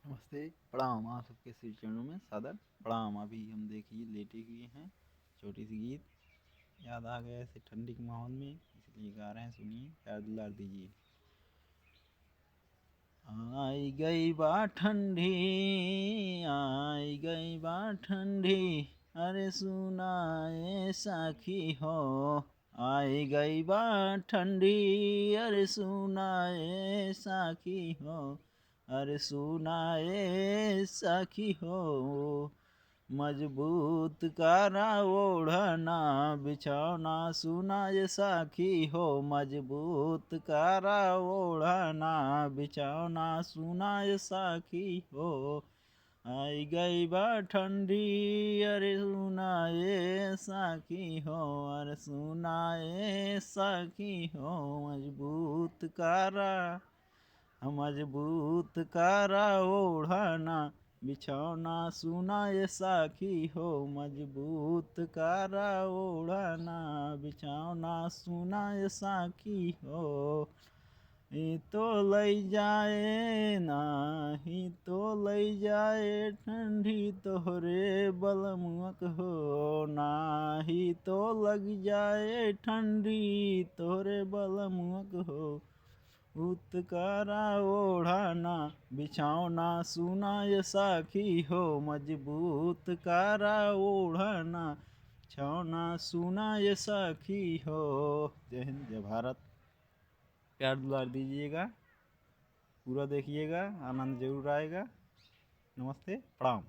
नमस्ते, प्रणाम। आप सबके श्री चरणों में सादर प्रणाम। अभी हम देखिए लेटे हुए हैं। छोटी सी गीत याद आ गया ऐसे ठंडी के माहौल में, इसलिए गा रहे हैं। सुनिए, प्यार दुलार दीजिए। आई गई बा ठंडी, आई गई बा ठंडी, अरे सुनाए साखी हो। आई गई बा ठंडी, अरे सुनाए साखी हो, अरे सुनाए साखी हो। मजबूत कारा ओढ़ना बिछौना सुनाए साखी हो, मजबूत कारा ओढ़ना बिछौना सुनाए साखी हो। आई गई बा ठंडी, अरे सुनाए साखी हो, अरे सुनाए साखी हो। मजबूत कारा, मजबूत कारा ओढ़ना बिछौना सुनाए साखी हो, मजबूत कारा ओढ़ना बिछौना सुनाए साखी हो। ही तो लई जाए ना, ही तो लई जाए ठंडी तोहरे बलमुअक हो, ना ही तो लग जाए ठंडी तोहरे बलमुअक हो। उत्कारा ओढ़ना बिछौना सुनाए साखी हो, मजबूत कारा ओढ़ना बिछौना सुनाए साखी हो। जय हिंद, जय भारत। प्यार दुलार दीजिएगा, पूरा देखिएगा, आनंद जरूर आएगा। नमस्ते, प्रणाम।